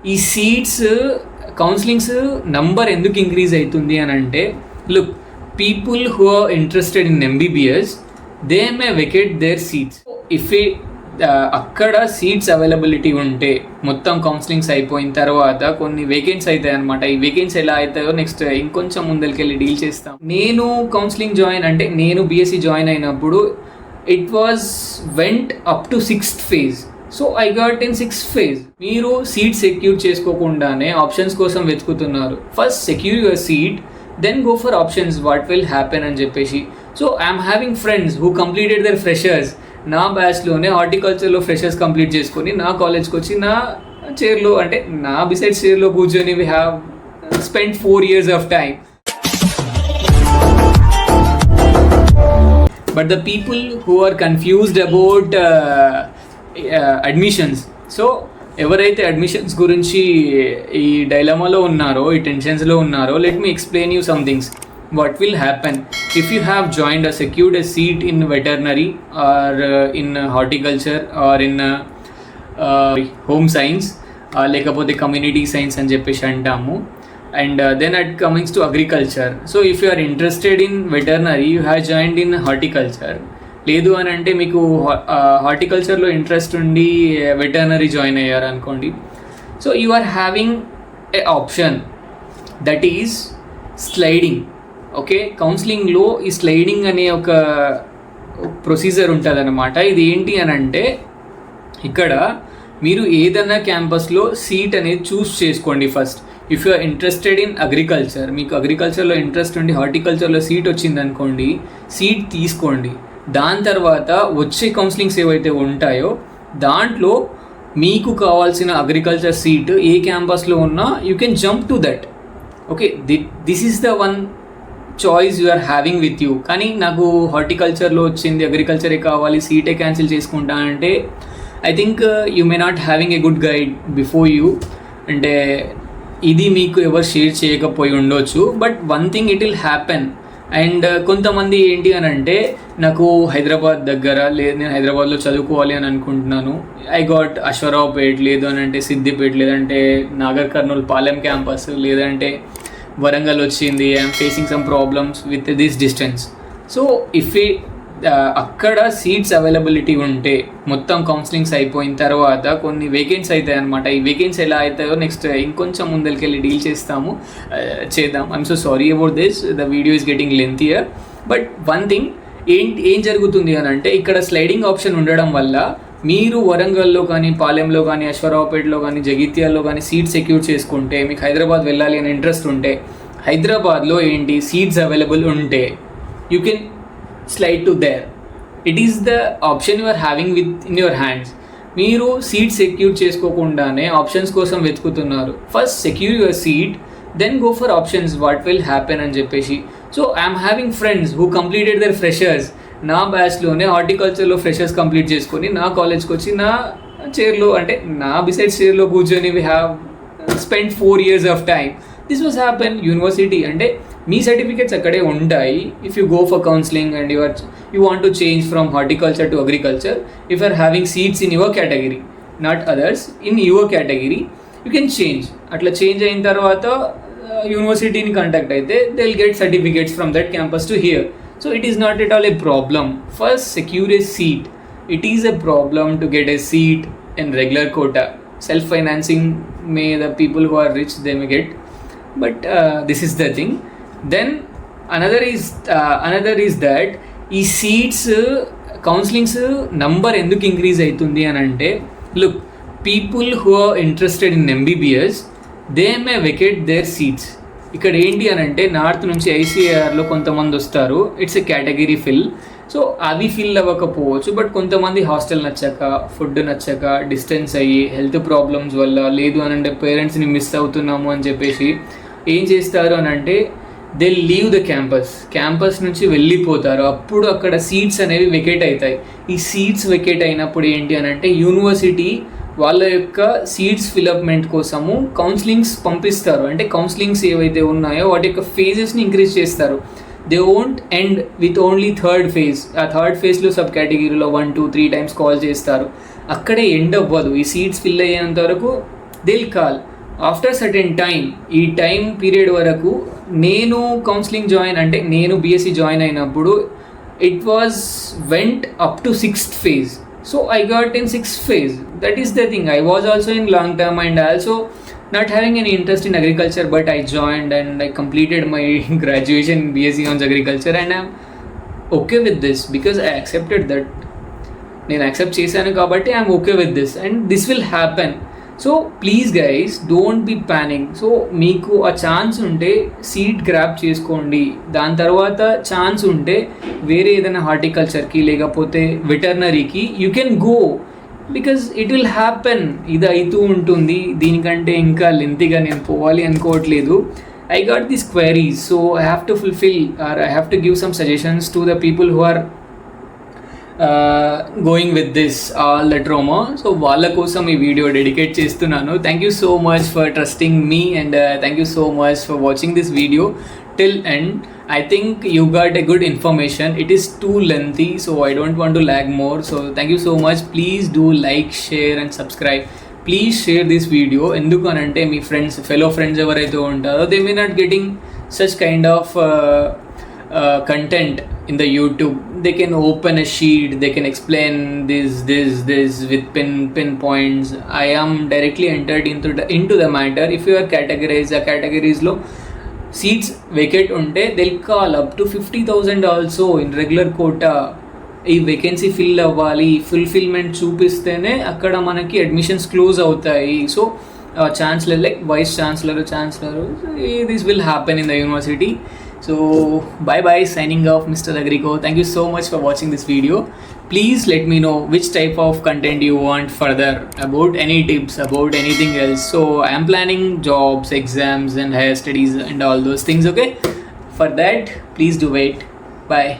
ఈ seats counsellings number ఎందుకు increase అవుతుంది అని అంటే, look, people who are interested in MBBS they may vacate their seats. If అక్కడ సీట్స్ అవైలబిలిటీ ఉంటే మొత్తం కౌన్సిలింగ్స్ అయిపోయిన తర్వాత కొన్ని వేకెన్సీ అవుతాయి అనమాట. ఈ వేకెన్సీ ఎలా అవుతాయో నెక్స్ట్ ఇంకొంచెం ముందరికెళ్ళి డీల్ చేస్తాం. నేను కౌన్సిలింగ్ నేను బీఎస్సీ జాయిన్ అయినప్పుడు it was went up to 6th phase. So I got in 6th phase. మీరు సీట్ సెక్యూర్ చేసుకోకుండానే ఆప్షన్స్ కోసం వెతుకుతున్నారు. First secure your seat, then go for options, what will happen అని చెప్పేసి. So I'm having friends who completed their freshers. నా బ్యాచ్లోనే హార్టికల్చర్లో freshers complete చేసుకొని నా కాలేజ్కి వచ్చి నా చైర్లో, అంటే నా బిసైడ్స్ చైర్లో కూర్చొని we have spend 4 years of time. But the people who are confused about admissions, so ఎవరైతే అడ్మిషన్స్ గురించి ఈ డైలమాలో ఉన్నారో, ఈ టెన్షన్స్లో ఉన్నారో, let me explain you some things. What will happen if you have joined or secured a seat in veterinary or in horticulture or in home science, లేకపోతే community science అని చెప్పేసి అంటాము. And then it comes to agriculture. So if you are interested in veterinary, you have joined in horticulture. లేదు అని అంటే మీకు హార్టికల్చర్లో interest ఉండి వెటర్నరీ జాయిన్ అయ్యారు అనుకోండి. So you are having a option that is sliding. Okay, కౌన్సిలింగ్లో ఈ స్లైడింగ్ అనే ఒక ప్రొసీజర్ ఉంటుంది అనమాట. ఇది ఏంటి అని అంటే, ఇక్కడ మీరు ఏదైనా క్యాంపస్లో సీట్ అనేది చూస్ చేసుకోండి first. If you are interested in agriculture, మీకు అగ్రికల్చర్లో ఇంట్రెస్ట్ ఉండి హార్టికల్చర్లో సీట్ వచ్చింది అనుకోండి, సీట్ తీసుకోండి. దాని తర్వాత వచ్చే కౌన్సిలింగ్స్ ఏవైతే ఉంటాయో దాంట్లో మీకు కావాల్సిన అగ్రికల్చర్ సీట్ ఏ క్యాంపస్లో ఉన్నా you can jump to that. Okay, this is the one choice you are having with you. కానీ నాకు హార్టికల్చర్లో వచ్చింది, అగ్రికల్చరే కావాలి, సీటే క్యాన్సిల్ చేసుకుంటా అంటే I think you may not having a good guide before you. అంటే ఇది మీకు ఎవరు షేర్ చేయకపోయి ఉండొచ్చు, but one thing it will happen. And కొంతమంది ఏంటి అని అంటే, నాకు హైదరాబాద్ దగ్గర లేదు, నేను హైదరాబాద్లో చదువుకోవాలి అని అనుకుంటున్నాను, ఐ గాట్ అశ్వరావుపేట్, లేదు అని అంటే సిద్దిపేట్, లేదంటే నాగర్ కర్నూల్ పాలెం క్యాంపస్, లేదంటే వరంగల్ వచ్చింది, I'm facing some problems with this distance. So if అక్కడ సీట్స్ అవైలబిలిటీ ఉంటే మొత్తం కౌన్సిలింగ్స్ అయిపోయిన తర్వాత కొన్ని వేకెన్సీ అవుతాయి అనమాట. ఈ వేకెన్సీ ఎలా అవుతాయో నెక్స్ట్ ఇంకొంచెం ముందరికెళ్ళి డీల్ చేద్దాం. I'm so sorry about this, the video is getting lengthier. But one thing ఏం జరుగుతుంది అని అంటే, ఇక్కడ స్లైడింగ్ ఆప్షన్ ఉండడం వల్ల మీరు వరంగల్లో కానీ, పాలెంలో కానీ, అశ్వరావుపేటలో కానీ, జగిత్యాల్లో కానీ సీట్ సెక్యూర్ చేసుకుంటే, మీకు హైదరాబాద్ వెళ్ళాలి అనే ఇంట్రెస్ట్ ఉంటే, హైదరాబాద్లో ఏంటి సీట్స్ అవైలబుల్ ఉంటే you can slide to there. It is the option you are having in your hands. మీరు సీట్ సెక్యూర్ చేసుకోకుండానే ఆప్షన్స్ కోసం వెతుకుతున్నారు. First secure your seat, then go for options, what will happen అని చెప్పేసి. So I'm having friends who completed their freshers. నా బ్యాచ్లోనే హార్టికల్చర్లో freshers complete చేసుకొని నా కాలేజ్కి వచ్చి నా చైర్లో, అంటే నా బిసైడ్స్ చైర్లో కూర్చొని we have spend 4 years of time. This was happen university. అంటే మీ సర్టిఫికేట్స్ అక్కడే ఉంటాయి. If you go for counselling and you want to change from horticulture to agriculture, if you are having seats in your category, not others, in your category you can change. అట్లా change అయిన తర్వాత యూనివర్సిటీని contact అయితే they will get certificates from that campus to here. So it is not at all a problem. First secure a seat. It is a problem to get a seat in regular quota. Self financing may the people who are rich they may get, but this is the thing. Then another is that ఈ seats counsellings number ఎందుకు increase అవుతుంది అని అంటే, look, people who are interested in MBBS they may vacate their seats. ఇక్కడ ఏంటి అని అంటే, north నుంచి ఐసీఆర్లో కొంతమంది వస్తారు, it's a category fill. So అవి ఫిల్ అవ్వకపోవచ్చు, బట్ కొంతమంది హాస్టల్ నచ్చక, ఫుడ్ నచ్చక, డిస్టెన్స్ అయ్యి, హెల్త్ ప్రాబ్లమ్స్ వల్ల, లేదు అని అంటే పేరెంట్స్ని మిస్ అవుతున్నాము అని చెప్పేసి ఏం చేస్తారు అని అంటే, దే లీవ్ ద క్యాంపస్ నుంచి వెళ్ళిపోతారు. అప్పుడు అక్కడ సీట్స్ అనేవి వెకేట్ అవుతాయి. ఈ సీట్స్ వెకేట్ అయినప్పుడు ఏంటి అని అంటే, యూనివర్సిటీ వాళ్ళ యొక్క సీట్స్ ఫిలప్మెంట్ కోసము కౌన్సిలింగ్స్ పంపిస్తారు. అంటే కౌన్సిలింగ్స్ ఏవైతే ఉన్నాయో వాటి యొక్క ఫేజెస్ని ఇంక్రీజ్ చేస్తారు. They won't end with only third phase. ఆ థర్డ్ ఫేజ్లో సబ్ కేటగిరీలో 1, 2, 3 times కాల్ చేస్తారు. అక్కడే ఎండ్ అవ్వదు. ఈ సీట్స్ ఫిల్ అయ్యేంత వరకు they'll call. After certain time, ఈ టైం పీరియడ్ వరకు నేను కౌన్సిలింగ్ జాయిన్ అంటే నేను బీఎస్సీ జాయిన్ అయినప్పుడు it was went up to 6th phase. So I got in 6th phase. That is the thing. I was also in long term and also not having any interest in agriculture, but I joined and I completed my graduation in BSc Honors Agriculture, and I'm okay with this because I accepted that. నేను accept చేశాను కాబట్టి I'm okay with this and this will happen. So please guys, don't be panning. So మీకు ఆ chance ఉంటే seat grab చేసుకోండి. దాని తర్వాత chance ఉంటే వేరే ఏదైనా హార్టికల్చర్కి లేకపోతే వెటర్నరీకి you can go, because it will happen. ఇది అవుతూ ఉంటుంది. దీనికంటే ఇంకా లెంతీగా నేను పోవాలి అనుకోవట్లేదు. I got these queries, so I have to fulfill or I have to give some suggestions to the people who are going with this all the ట్రోమా. So వాళ్ళ కోసం ఈ వీడియో డెడికేట్ చేస్తున్నాను. Thank you so much for trusting me and thank you so much for watching this video till end. I think you got a good information. It is too lengthy, so I don't want to lag more. So thank you so much. Please do like, share and subscribe. Please share this video. ఎందుకు అనంటే మీ friends, fellow friends ఎవరైతే ఉంటారో they may not getting such kind of content in the YouTube. They can open a sheet, they can explain this with pinpoints. I am directly entered into the matter. If you are categorized, a categories lo seats vacant unte, they'll call up to 50,000 also in regular quota. ఈ vacancy fill అవ్వాలి, fulfilment చూపిస్తేనే అక్కడ మనకి admissions close అవుతాయి. So chancellor like vice chancellor this will happen in the university. So bye bye, signing off, Mr. Agrico. Thank you so much for watching this video. Please let me know which type of content you want further, about any tips, about anything else. So I am planning jobs, exams and higher studies and all those things. Okay, for that please do wait. Bye.